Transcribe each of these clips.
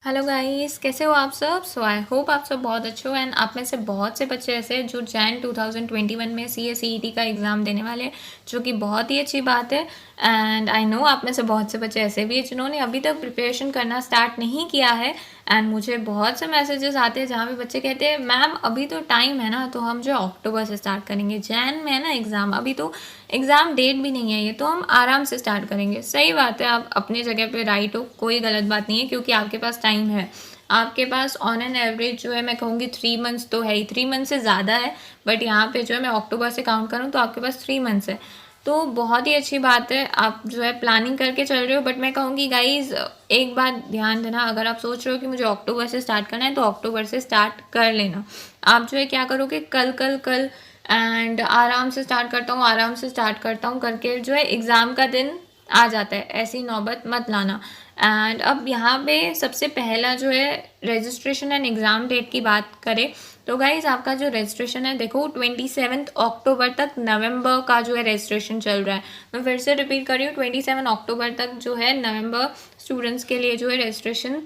Hello guys, कैसे हो आप सब। आई होप आप सब बहुत अच्छे हो। एंड आप में से बहुत से बच्चे ऐसे हैं जो जैन 2021 में CA CET का एग्ज़ाम देने वाले हैं, जो कि बहुत ही अच्छी बात है। एंड आई नो आप में से बहुत से बच्चे ऐसे भी हैं जिन्होंने अभी तक प्रिपरेशन करना स्टार्ट नहीं किया है। एंड मुझे बहुत से मैसेजेस आते हैं जहाँ पे बच्चे कहते हैं मैम अभी तो टाइम है ना, तो हम जो अक्टूबर से स्टार्ट करेंगे। जैन में है ना एग्ज़ाम, अभी तो एग्ज़ाम डेट भी नहीं है, ये तो हम आराम से स्टार्ट करेंगे। सही बात है, आप अपनी जगह पे राइट हो, कोई गलत बात नहीं है, क्योंकि आपके पास टाइम है। आपके पास ऑन एन एवरेज जो है मैं कहूँगी 3 मंथ्स तो है ही, 3 मंथ से ज़्यादा है। बट यहाँ पे जो है मैं अक्टूबर से काउंट करूँ तो आपके पास 3 मंथ्स है, तो बहुत ही अच्छी बात है। आप जो है प्लानिंग करके चल रहे हो। बट मैं कहूँगी गाइज, एक बात ध्यान देना, अगर आप सोच रहे हो कि मुझे अक्टूबर से स्टार्ट करना है तो अक्टूबर से स्टार्ट कर लेना। आप जो है क्या करोगे, कल कल कल एंड आराम से स्टार्ट करता हूँ, आराम से स्टार्ट करता हूँ करके जो है एग्ज़ाम का दिन आ जाता है। ऐसी नौबत मत लाना। एंड अब यहाँ पे सबसे पहला जो है रजिस्ट्रेशन एंड एग्ज़ाम डेट की बात करें तो गाइज आपका जो रजिस्ट्रेशन है, देखो 27 अक्टूबर तक, नवंबर का जो है रजिस्ट्रेशन चल रहा है। मैं फिर से रिपीट कर रही हूँ, 27 अक्टूबर तक जो है नवंबर स्टूडेंट्स के लिए जो है रजिस्ट्रेशन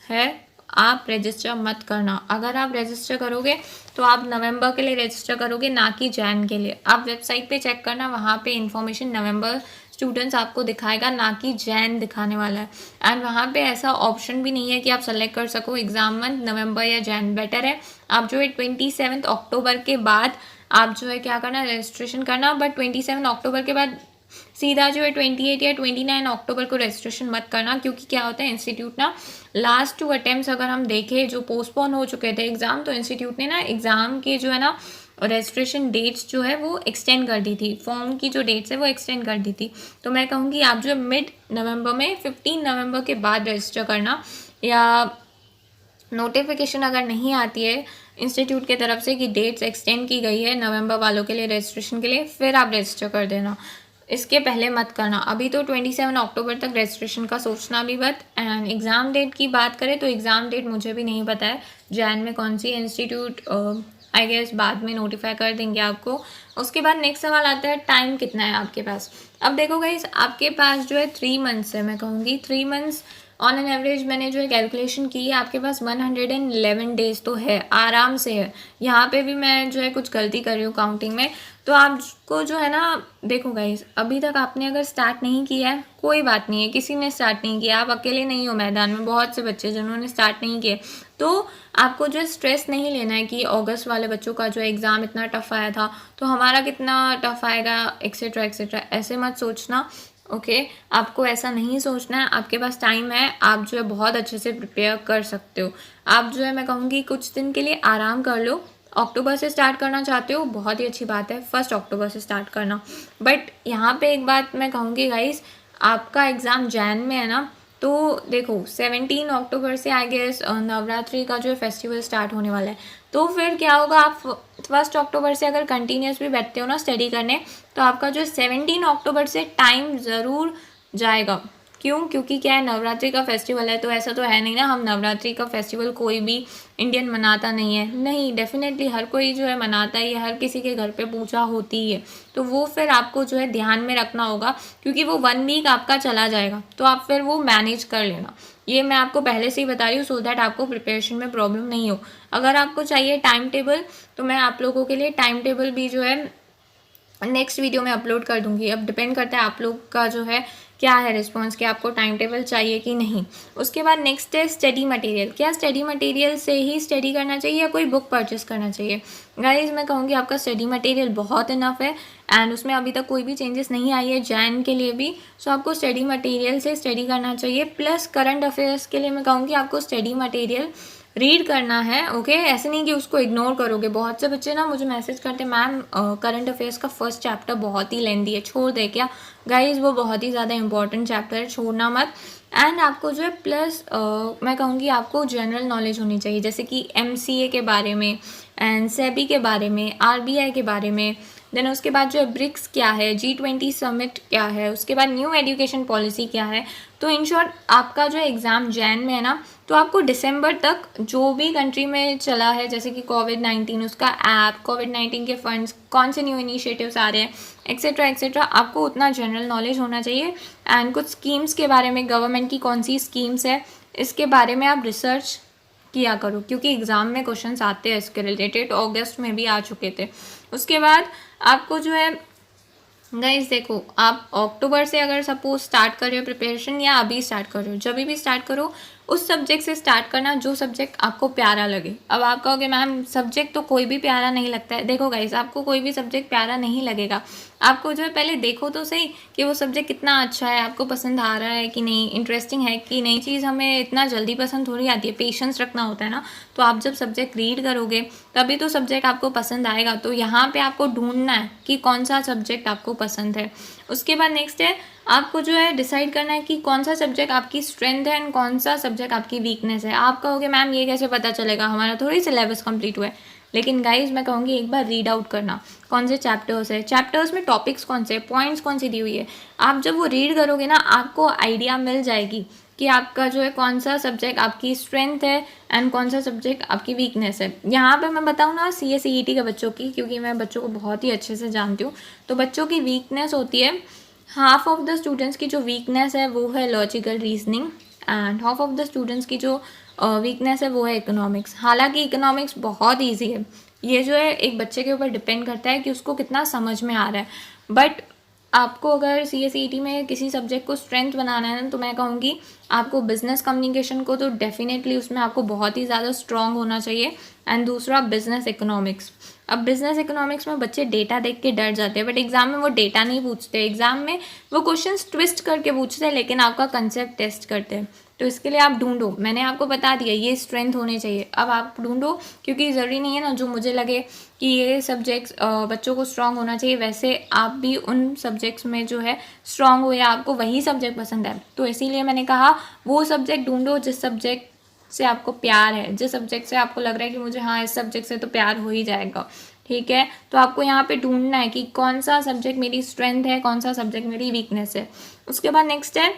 है। आप रजिस्टर मत करना। अगर आप रजिस्टर करोगे तो आप नवंबर के लिए रजिस्टर करोगे, ना कि जैन के लिए। आप वेबसाइट पे चेक करना, वहाँ पे इंफॉर्मेशन नवंबर स्टूडेंट्स आपको दिखाएगा, ना कि जैन दिखाने वाला है। एंड वहाँ पे ऐसा ऑप्शन भी नहीं है कि आप सेलेक्ट कर सको एग्ज़ाम मंथ नवंबर या जैन। बेटर है आप जो है 27 अक्टूबर के बाद आप जो है क्या करना, रजिस्ट्रेशन करना। बट 27 अक्टूबर के बाद सीधा जो है 28 या 29 अक्टूबर को रजिस्ट्रेशन मत करना, क्योंकि क्या होता है इंस्टीट्यूट ना लास्ट 2 अटेम्प्ट्स अगर हम देखें जो पोस्टपोन हो चुके थे एग्ज़ाम, तो इंस्टीट्यूट ने ना एग्ज़ाम के जो है ना रजिस्ट्रेशन डेट्स जो है वो एक्सटेंड कर दी थी, फॉर्म की जो डेट्स है वो एक्सटेंड कर दी थी। तो मैं कहूँगी आप जो मिड नवंबर में 15 नवंबर के बाद रजिस्टर करना, या नोटिफिकेशन अगर नहीं आती है इंस्टीट्यूट की तरफ से कि डेट्स एक्सटेंड की गई है नवंबर वालों के लिए रजिस्ट्रेशन के लिए, फिर आप रजिस्टर कर देना। इसके पहले मत करना। अभी तो 27 अक्टूबर तक रजिस्ट्रेशन का सोचना भी मत। एंड एग्ज़ाम डेट की बात करें तो एग्ज़ाम डेट मुझे भी नहीं पता है जैन में कौन सी। इंस्टीट्यूट आई गेस बाद में नोटिफाई कर देंगे आपको। उसके बाद नेक्स्ट सवाल आता है टाइम कितना है आपके पास। अब देखो गाइस, आपके पास जो है 3 मंथ्स है। मैं कहूँगी 3 मंथ्स ऑन एन एवरेज मैंने जो है कैलकुलेशन की है, आपके पास 111 डेज तो है, आराम से है। यहाँ पे भी मैं जो है कुछ गलती कर रही हूँ काउंटिंग में, तो आपको जो है ना, देखो गाइस, अभी तक आपने अगर स्टार्ट नहीं किया है कोई बात नहीं है, किसी ने स्टार्ट नहीं किया, आप अकेले नहीं हो मैदान में, बहुत से बच्चे जिन्होंने स्टार्ट नहीं किए। तो आपको जो स्ट्रेस नहीं लेना है कि अगस्त वाले बच्चों का जो एग्ज़ाम इतना टफ आया था तो हमारा कितना टफ आएगा, एक्सेट्रा एक्सेट्रा, ऐसे मत सोचना। ओके आपको ऐसा नहीं सोचना है। आपके पास टाइम है, आप जो है बहुत अच्छे से प्रिपेयर कर सकते हो। आप जो है मैं कहूँगी कुछ दिन के लिए आराम कर लो। अक्टूबर से स्टार्ट करना चाहते हो, बहुत ही अच्छी बात है, 1 अक्टूबर से स्टार्ट करना। बट यहाँ पे एक बात मैं कहूँगी गाइस, आपका एग्ज़ाम जैन में है ना, तो देखो 17 अक्टूबर से आई गेस नवरात्रि का जो है फेस्टिवल स्टार्ट होने वाला है। तो फिर क्या होगा, आप 1 अक्टूबर से अगर कंटिन्यूस भी बैठते हो ना स्टडी करने, तो आपका जो 17 अक्टूबर से टाइम ज़रूर जाएगा। क्यों? क्योंकि क्या है, नवरात्रि का फेस्टिवल है। तो ऐसा तो है नहीं ना, हम नवरात्रि का फेस्टिवल कोई भी इंडियन मनाता नहीं है। नहीं, डेफिनेटली हर कोई जो है मनाता ही है, हर किसी के घर पे पूजा होती ही है। तो वो फिर आपको जो है ध्यान में रखना होगा, क्योंकि वो 1 वीक आपका चला जाएगा, तो आप फिर वो मैनेज कर लेना। ये मैं आपको पहले से ही बता रही हूँ, सो दैट आपको प्रिपरेशन में प्रॉब्लम नहीं हो। अगर आपको चाहिए टाइम टेबल, तो मैं आप लोगों के लिए टाइम टेबल भी जो है नेक्स्ट वीडियो में अपलोड कर दूंगी। अब डिपेंड करता है आप लोग का जो है क्या है रिस्पॉन्स, कि आपको टाइम टेबल चाहिए कि नहीं। उसके बाद नेक्स्ट है स्टडी मटेरियल। क्या स्टडी मटेरियल से ही स्टडी करना चाहिए या कोई बुक परचेस करना चाहिए? गाइज मैं कहूँगी आपका स्टडी मटेरियल बहुत इनफ है, एंड उसमें अभी तक कोई भी चेंजेस नहीं आई है जैन के लिए भी। सो आपको स्टडी मटेरियल से स्टडी करना चाहिए। प्लस करंट अफेयर्स के लिए मैं कहूँगी आपको स्टडी मटेरियल रीड करना है। ओके ऐसे नहीं कि उसको इग्नोर करोगे। बहुत से बच्चे ना मुझे मैसेज करते हैं मैम करंट अफेयर्स का फर्स्ट चैप्टर बहुत ही लेंदी है, छोड़ दे क्या? गाइज वो बहुत ही ज़्यादा इंपॉर्टेंट चैप्टर है, छोड़ना मत। एंड आपको जो है प्लस मैं कहूँगी आपको जनरल नॉलेज होनी चाहिए, जैसे कि MCA के बारे में एंड सेबी के बारे में, RBI के बारे में। देन उसके बाद जो है ब्रिक्स क्या है, G20 समिट क्या है, उसके बाद न्यू एजुकेशन पॉलिसी क्या है। तो इन शॉर्ट आपका जो एग्ज़ाम जैन में है ना, तो आपको दिसंबर तक जो भी कंट्री में चला है, जैसे कि कोविड-19 उसका ऐप, कोविड-19 के फंड्स, कौन से न्यू इनिशिएटिव्स आ रहे हैं, एक्सेट्रा एक्सेट्रा, आपको उतना जनरल नॉलेज होना चाहिए। एंड कुछ स्कीम्स के बारे में, गवर्नमेंट की कौन सी स्कीम्स है, इसके बारे में आप रिसर्च किया करो, क्योंकि एग्ज़ाम में क्वेश्चंस आते हैं इसके रिलेटेड, अगस्त में भी आ चुके थे। उसके बाद आपको जो है गाइस देखो, आप अक्टूबर से अगर सपोज स्टार्ट कर रहे हो प्रिपरेशन, या अभी स्टार्ट कर रहे हो, जब भी स्टार्ट करो उस सब्जेक्ट से स्टार्ट करना जो सब्जेक्ट आपको प्यारा लगे। अब आप कहोगे मैम सब्जेक्ट तो कोई भी प्यारा नहीं लगता है। देखो गाइस, आपको कोई भी सब्जेक्ट प्यारा नहीं लगेगा, आपको जो है पहले देखो तो सही कि वो सब्जेक्ट कितना अच्छा है, आपको पसंद आ रहा है कि नहीं, इंटरेस्टिंग है कि नहीं। चीज़ हमें इतना जल्दी पसंद थोड़ी आती है, पेशेंस रखना होता है ना। तो आप जब सब्जेक्ट रीड करोगे तभी तो सब्जेक्ट आपको पसंद आएगा। तो यहाँ पे आपको ढूंढना है कि कौन सा सब्जेक्ट आपको पसंद है। उसके बाद नेक्स्ट है, आपको जो है डिसाइड करना है कि कौन सा सब्जेक्ट आपकी स्ट्रेंथ है एंड कौन सा सब्जेक्ट आपकी वीकनेस है। आप कहोगे मैम ये कैसे पता चलेगा, हमारा थोड़ी सिलेबस कंप्लीट हुआ है। लेकिन गाइज मैं कहूँगी एक बार रीड आउट करना, कौन से चैप्टर्स है, चैप्टर्स में टॉपिक्स कौन से, पॉइंट्स कौन सी दी हुई है। आप जब वो रीड करोगे ना, आपको आइडिया मिल जाएगी कि आपका जो है कौन सा सब्जेक्ट आपकी स्ट्रेंथ है एंड कौन सा सब्जेक्ट आपकी वीकनेस है। यहाँ पे मैं बताऊँ ना CA CET के बच्चों की, क्योंकि मैं बच्चों को बहुत ही अच्छे से जानती हूँ। तो बच्चों की वीकनेस होती है, हाफ ऑफ द स्टूडेंट्स की जो वीकनेस है वो है logical reasoning, and half of the students की जो वीकनेस है वो है इकोनॉमिक्स। हालांकि इकोनॉमिक्स बहुत ईजी है, ये जो है एक बच्चे के ऊपर डिपेंड करता है कि उसको कितना समझ में आ रहा है। बट आपको अगर CA CET में किसी सब्जेक्ट को स्ट्रेंथ बनाना है ना, तो मैं कहूँगी आपको बिजनेस कम्युनिकेशन को तो डेफिनेटली उसमें आपको बहुत ही ज़्यादा स्ट्रॉन्ग होना चाहिए। एंड दूसरा बिजनेस इकोनॉमिक्स। अब बिजनेस इकोनॉमिक्स में बच्चे डेटा देख के डर जाते हैं, बट एग्जाम में वो डेटा नहीं पूछते, एग्जाम में वो क्वेश्चंस ट्विस्ट करके पूछते हैं, लेकिन आपका कंसेप्ट टेस्ट करते हैं। तो इसके लिए आप ढूंढो, मैंने आपको बता दिया ये स्ट्रेंथ होनी चाहिए, अब आप ढूंढो। क्योंकि ज़रूरी नहीं है ना जो मुझे लगे कि ये सब्जेक्ट्स बच्चों को स्ट्रांग होना चाहिए, वैसे आप भी उन सब्जेक्ट्स में जो है स्ट्रांग हो, या आपको वही सब्जेक्ट पसंद है। तो इसीलिए मैंने कहा वो सब्जेक्ट ढूंढो जिस सब्जेक्ट से आपको प्यार है, जिस सब्जेक्ट से आपको लग रहा है कि मुझे हाँ इस सब्जेक्ट से तो प्यार हो ही जाएगा। ठीक है, तो आपको यहाँ पे ढूंढना है कि कौन सा सब्जेक्ट मेरी स्ट्रेंथ है, कौन सा सब्जेक्ट मेरी वीकनेस है। उसके बाद नेक्स्ट है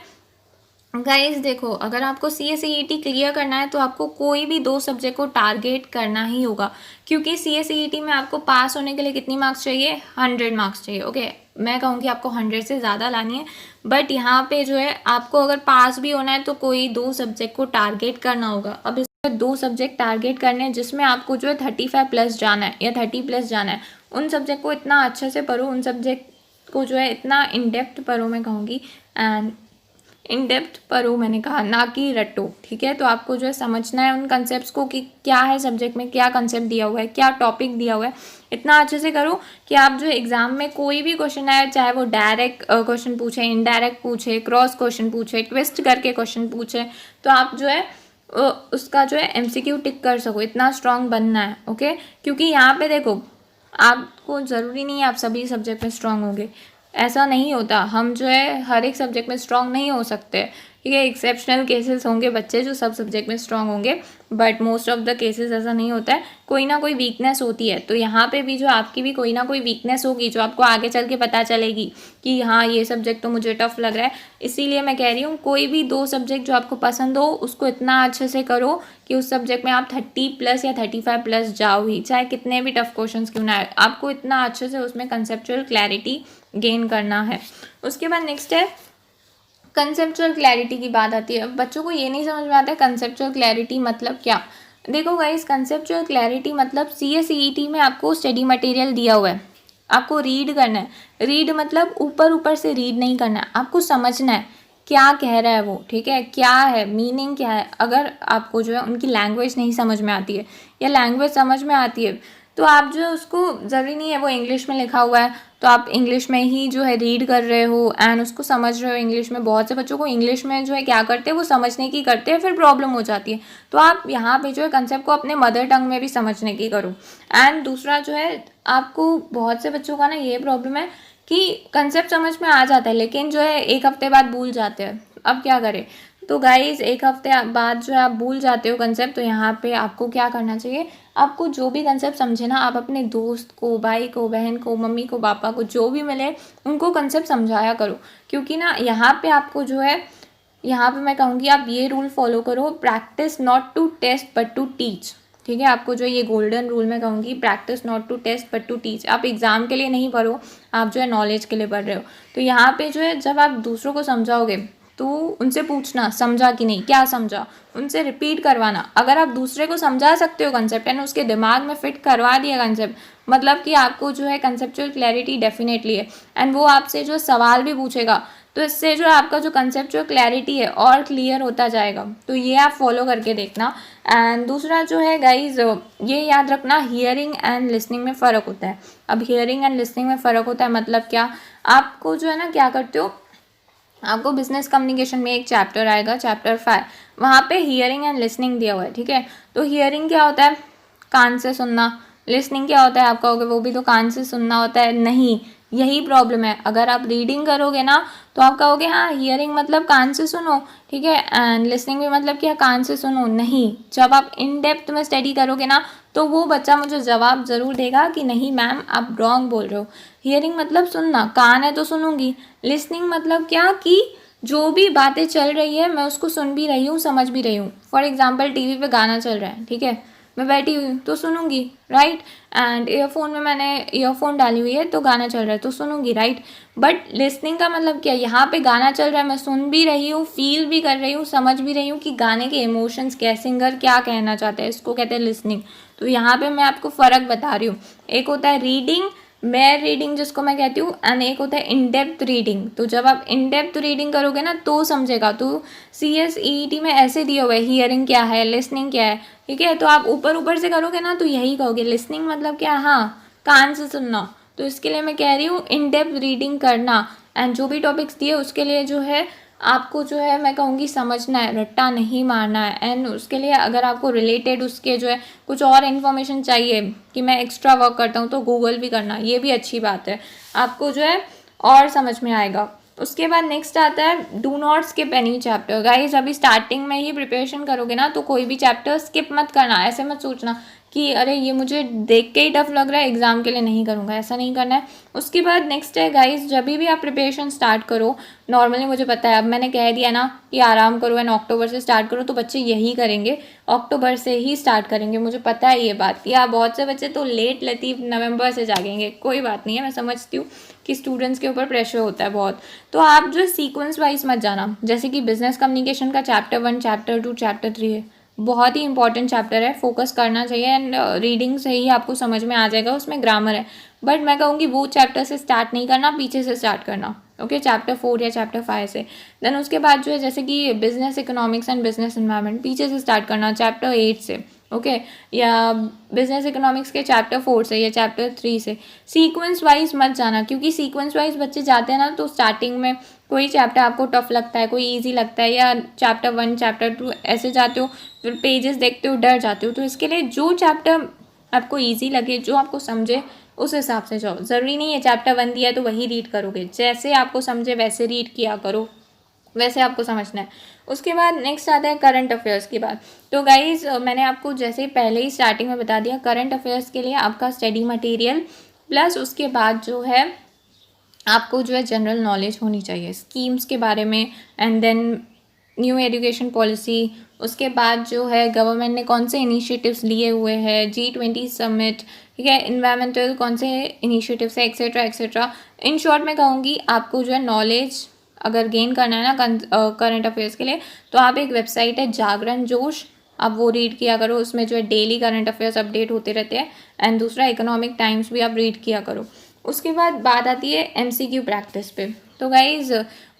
गाइस देखो, अगर आपको CA CET क्लियर करना है तो आपको कोई भी 2 सब्जेक्ट को टारगेट करना ही होगा। क्योंकि CA CET में आपको पास होने के लिए कितनी मार्क्स चाहिए, 100 मार्क्स चाहिए। ओके, मैं कहूँगी आपको 100 से ज़्यादा लानी है। बट यहाँ पे जो है आपको अगर पास भी होना है तो कोई 2 सब्जेक्ट को टारगेट करना होगा। अब इसमें 2 सब्जेक्ट टारगेट करने हैं जिसमें आपको जो है 35 प्लस जाना है या 30 प्लस जाना है। उन सब्जेक्ट को इतना अच्छे से पढ़ो, उन सब्जेक्ट को जो है इतना इन डेप्थ पढ़ो, मैं कहूँगी एंड इन डेप्थ पढ़ो, मैंने कहा, ना कि रटो। ठीक है, तो आपको जो है समझना है उन कंसेप्ट को कि क्या है सब्जेक्ट में, क्या कंसेप्ट दिया हुआ है, क्या टॉपिक दिया हुआ है। इतना अच्छे से करो कि आप जो एग्जाम में कोई भी क्वेश्चन आए, चाहे वो डायरेक्ट क्वेश्चन पूछे, इनडायरेक्ट पूछे, क्रॉस क्वेश्चन पूछे, ट्विस्ट करके क्वेश्चन पूछे, तो आप जो है उसका जो है MCQ टिक कर सको। इतना स्ट्रांग बनना है। ओके, क्योंकि यहाँ पे देखो, आपको ज़रूरी नहीं है आप सभी सब्जेक्ट में स्ट्रांग होंगे, ऐसा नहीं होता। हम जो है हर एक सब्जेक्ट में स्ट्रांग नहीं हो सकते। ठीक है, एक्सेप्शनल केसेस होंगे बच्चे जो सब सब्जेक्ट में स्ट्रांग होंगे, but most of the cases ऐसा नहीं होता है। कोई ना कोई वीकनेस होती है, तो यहाँ पे भी जो आपकी भी कोई ना कोई वीकनेस होगी जो आपको आगे चल के पता चलेगी कि हाँ ये सब्जेक्ट तो मुझे टफ लग रहा है। इसीलिए मैं कह रही हूँ कोई भी 2 सब्जेक्ट जो आपको पसंद हो उसको इतना अच्छे से करो कि उस सब्जेक्ट में आप 30 प्लस या 35 प्लस जाओ ही, चाहे कितने भी टफ क्वेश्चन क्यों ना आए। आपको इतना अच्छे से उसमें कंसेप्चुअल क्लैरिटी गेन करना है। उसके बाद नेक्स्ट है कंसेप्चुअल क्लैरिटी की बात आती है। अब बच्चों को ये नहीं समझ में आता है कंसेप्चुअल क्लैरिटी मतलब क्या। देखो गाइस, कंसेप्चुअल क्लैरिटी मतलब CA CET में आपको स्टडी मटेरियल दिया हुआ है, आपको रीड करना है। रीड मतलब ऊपर ऊपर से रीड नहीं करना है, आपको समझना है क्या कह रहा है वो। ठीक है, क्या है मीनिंग, क्या है। अगर आपको जो है उनकी लैंग्वेज नहीं समझ में आती है या लैंग्वेज समझ में आती है, तो आप जो है उसको, ज़रूरी नहीं है वो इंग्लिश में लिखा हुआ है तो आप इंग्लिश में ही जो है रीड कर रहे हो एंड उसको समझ रहे हो इंग्लिश में। बहुत से बच्चों को इंग्लिश में जो है क्या करते हैं वो समझने की करते हैं, फिर प्रॉब्लम हो जाती है। तो आप यहाँ पे जो है कंसेप्ट को अपने मदर टंग में भी समझने की करो। एंड दूसरा जो है, आपको बहुत से बच्चों का ना ये प्रॉब्लम है कि कंसेप्ट समझ में आ जाता है लेकिन जो है 1 हफ्ते बाद भूल जाते हैं। अब क्या करें, तो गाइज 1 हफ्ते बाद जो है आप भूल जाते हो कंसेप्ट, तो यहाँ पे आपको क्या करना चाहिए, आपको जो भी कंसेप्ट समझे ना, आप अपने दोस्त को, भाई को, बहन को, मम्मी को, पापा को, जो भी मिले उनको कंसेप्ट समझाया करो। क्योंकि ना यहाँ पे आपको जो है, यहाँ पे मैं कहूँगी आप ये रूल फॉलो करो, practice not to test but to teach. ठीक है, आपको जो ये गोल्डन रूल मैं कहूँगी, practice not to test but to teach. आप एग्जाम के लिए नहीं पढ़ो, आप जो है नॉलेज के लिए पढ़ रहे हो। तो यहाँ पे जो है जब आप दूसरों को समझाओगे तो उनसे पूछना समझा कि नहीं, क्या समझा, उनसे रिपीट करवाना। अगर आप दूसरे को समझा सकते हो कंसेप्ट एंड उसके दिमाग में फिट करवा दिया कंसेप्ट, मतलब कि आपको जो है कंसेप्चुअल क्लैरिटी डेफिनेटली है। एंड वो आपसे जो सवाल भी पूछेगा, तो इससे जो है आपका जो कंसेप्चुअल क्लैरिटी है और क्लियर होता जाएगा। तो ये आप फॉलो करके देखना। एंड दूसरा जो है गाइज, ये याद रखना, हियरिंग एंड लिसनिंग में फ़र्क होता है। अब हियरिंग एंड लिसनिंग में फ़र्क होता है मतलब क्या, आपको जो है ना क्या करते हो, आपको बिजनेस कम्युनिकेशन में एक चैप्टर आएगा, चैप्टर 5, वहाँ पे हियरिंग एंड लिसनिंग दिया हुआ है, ठीक है। तो हियरिंग क्या होता है, कान से सुनना। लिसनिंग क्या होता है, आप कहोगे वो भी तो कान से सुनना होता है, नहीं, यही प्रॉब्लम है। अगर आप रीडिंग करोगे ना तो आप कहोगे हाँ हियरिंग मतलब कान से सुनो, ठीक है, एंड लिसनिंग भी मतलब क्या कान से सुनो, नहीं। जब आप इन डेप्थ में स्टडी करोगे ना तो वो बच्चा मुझे जवाब ज़रूर देगा कि नहीं मैम आप रॉन्ग बोल रहे हो। हियरिंग मतलब सुनना, कान है तो सुनूंगी। लिसनिंग मतलब क्या कि जो भी बातें चल रही है मैं उसको सुन भी रही हूँ, समझ भी रही हूँ। फॉर एग्जाम्पल टीवी पे गाना चल रहा है, ठीक है, मैं बैठी हुई हूँ तो सुनूंगी, राइट। एंड ईयरफोन में मैंने ईयरफोन डाली हुई है तो गाना चल रहा है तो सुनूंगी, राइट। बट लिसनिंग का मतलब क्या, यहाँ पे गाना चल रहा है, मैं सुन भी रही हूँ, फील भी कर रही हूँ, समझ भी रही हूँ कि गाने के इमोशंस क्या, सिंगर क्या कहना चाहता है, इसको कहते हैं लिसनिंग। तो यहाँ पे मैं आपको फ़र्क बता रही हूँ, एक होता है रीडिंग, मेयर रीडिंग जिसको मैं कहती हूँ, एंड एक होता है इन डेप्थ रीडिंग। तो जब आप इन डेप्थ रीडिंग करोगे ना तो समझेगा। तो CSEET में ऐसे दिया हुआ है हियरिंग क्या है, लिसनिंग क्या है, ठीक है। तो आप ऊपर ऊपर से करोगे ना तो यही कहोगे, लिसनिंग मतलब क्या, हाँ कान से सुनना। तो इसके लिए मैं कह रही हूँ इन डेप्थ रीडिंग करना, एंड जो भी टॉपिक्स दिए उसके लिए जो है आपको जो है मैं कहूँगी समझना है, रट्टा नहीं मारना है। एंड उसके लिए अगर आपको रिलेटेड उसके जो है कुछ और इन्फॉर्मेशन चाहिए कि मैं एक्स्ट्रा वर्क करता हूँ तो गूगल भी करना, ये भी अच्छी बात है, आपको जो है और समझ में आएगा। उसके बाद नेक्स्ट आता है do not skip any chapter. Guys अभी स्टार्टिंग में ही प्रिपरेशन करोगे ना तो कोई भी चैप्टर स्किप मत करना। ऐसे मत सोचना कि अरे ये मुझे देख के ही टफ लग रहा है, एग्जाम के लिए नहीं करूँगा, ऐसा नहीं करना है। उसके बाद नेक्स्ट है गाइज, जब भी आप प्रिपरेशन स्टार्ट करो, नॉर्मली मुझे पता है, अब मैंने कह दिया ना कि आराम करो एंड अक्टूबर से स्टार्ट करो, तो बच्चे यही करेंगे, अक्टूबर से ही स्टार्ट करेंगे, मुझे पता है ये बात। या बहुत से बच्चे तो लेट लतीफ़ नवंबर से जागेंगे, कोई बात नहीं है, मैं समझती हूँ कि स्टूडेंट्स के ऊपर प्रेशर होता है बहुत। तो आप जो सीक्वेंस वाइज मत जाना, जैसे कि बिजनेस कम्युनिकेशन का चैप्टर 1, चैप्टर 2, चैप्टर 3 है, बहुत ही इंपॉर्टेंट चैप्टर है, फोकस करना चाहिए। एंड रीडिंग से ही आपको समझ में आ जाएगा, उसमें ग्रामर है, बट मैं कहूँगी वो चैप्टर से स्टार्ट नहीं करना, पीछे से स्टार्ट करना, ओके, चैप्टर 4 या चैप्टर 5 से। देन उसके बाद जो है जैसे कि business economics and business environment पीछे से स्टार्ट करना, चैप्टर 8 से, ओके, या बिजनेस इकोनॉमिक्स के चैप्टर 4 से या चैप्टर 3 से। सीक्वेंस वाइज मत जाना, क्योंकि सीक्वेंस वाइज बच्चे जाते हैं ना तो स्टार्टिंग में कोई चैप्टर आपको टफ लगता है, कोई इजी लगता है, या चैप्टर 1, चैप्टर 2 ऐसे जाते हो, फिर पेजेस देखते हो डर जाते हो। तो इसके लिए जो चैप्टर आपको ईजी लगे, जो आपको समझे, उस हिसाब से जाओ। ज़रूरी नहीं है चैप्टर 1 दिया है तो वही रीड करोगे, जैसे आपको समझे वैसे रीड किया करो, वैसे आपको समझना है। उसके बाद नेक्स्ट आता है करंट अफेयर्स की बात। तो गाइज मैंने आपको जैसे ही पहले ही स्टार्टिंग में बता दिया, करंट अफेयर्स के लिए आपका स्टडी मटेरियल प्लस उसके बाद जो है आपको जो है जनरल नॉलेज होनी चाहिए स्कीम्स के बारे में, and then new education policy. उसके बाद जो है गवर्नमेंट ने कौन से इनिशिएटिव्स लिए हुए हैं, G20 समिट, ठीक है, इन्वायरमेंटल कौन से इनिशिएटिव्स है, एक्सेट्रा एक्सेट्रा। इन शॉर्ट मैं कहूँगी आपको जो है नॉलेज अगर गेन करना है ना करंट अफेयर्स के लिए, तो आप एक वेबसाइट है जागरण जोश, आप वो रीड किया करो, उसमें जो है डेली करंट अफेयर्स अपडेट होते रहते हैं। एंड दूसरा इकोनॉमिक टाइम्स भी आप रीड किया करो। उसके बाद बात आती है MCQ प्रैक्टिस पे। तो गाइज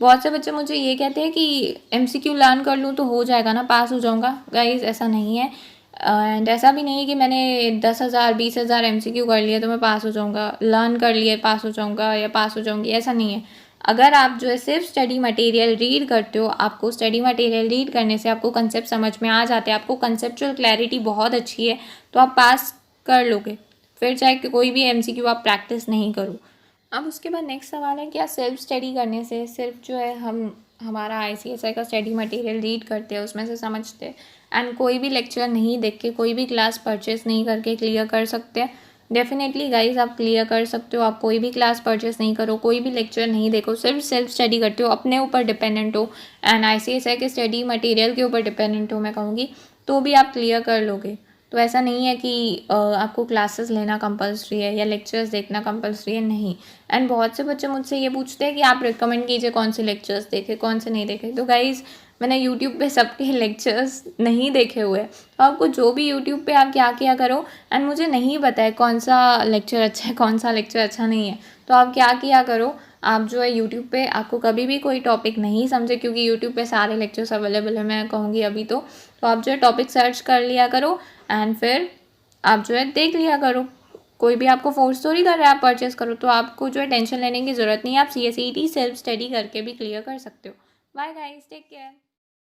बहुत से बच्चे मुझे ये कहते हैं कि MCQ लर्न कर लूँ तो हो जाएगा ना, पास हो जाऊँगा। गाइज ऐसा नहीं है, एंड ऐसा भी नहीं है कि मैंने 10,000 20,000 MCQ कर लिए तो मैं पास हो जाऊँगा, लर्न कर लिए पास हो जाऊँगा या पास हो जाऊँगी, ऐसा नहीं है। अगर आप जो है सिर्फ स्टडी मटेरियल रीड करते हो, आपको स्टडी मटेरियल रीड करने से आपको कंसेप्ट समझ में आ जाते हैं, आपको कंसेप्चुअल क्लैरिटी बहुत अच्छी है, तो आप पास कर लोगे, फिर चाहे कोई भी MCQ आप प्रैक्टिस नहीं करो। अब उसके बाद नेक्स्ट सवाल है, क्या सेल्फ स्टडी करने से सिर्फ जो है हम हमारा ICSI का स्टडी मटेरियल रीड करते हैं उसमें से समझते हैं एंड कोई भी लेक्चर नहीं देख के, कोई भी क्लास परचेस नहीं करके क्लियर कर सकते हैं? डेफिनेटली गाइज आप क्लियर कर सकते हो। आप कोई भी क्लास परचेस नहीं करो, कोई भी लेक्चर नहीं देखो, सिर्फ सेल्फ स्टडी करते हो, अपने ऊपर डिपेंडेंट हो एंड ICSI के स्टडी मटेरियल के ऊपर डिपेंडेंट हो मैं कहूँगी, तो भी आप क्लियर कर लोगे। तो ऐसा नहीं है कि आपको क्लासेस लेना कंपलसरी है या लेक्चर्स देखना कंपलसरी है, नहीं। एंड बहुत से बच्चे मुझसे ये पूछते हैं कि आप रिकमेंड कीजिए कौन से लेक्चर्स देखें, कौन से नहीं देखें। तो गाइज़, मैंने यूट्यूब पे सबके लेक्चर्स नहीं देखे हुए, तो आपको जो भी यूट्यूब पे आप क्या किया करो, एंड मुझे नहीं पता है कौन सा लेक्चर अच्छा है, कौन सा लेक्चर अच्छा नहीं है, तो आप क्या किया करो, आप जो है यूट्यूब पे आपको कभी भी कोई टॉपिक नहीं समझे, क्योंकि यूट्यूब पे सारे लेक्चर्स अवेलेबल है मैं कहूँगी अभी तो आप जो है टॉपिक सर्च कर लिया करो एंड फिर आप जो है देख लिया करो। कोई भी आपको फोर्स तो नहीं कर रहा है आप परचेस करो, तो आपको जो है टेंशन लेने की ज़रूरत नहीं है। आप CSET सेल्फ स्टडी करके भी क्लियर कर सकते हो। Bye guys, take care.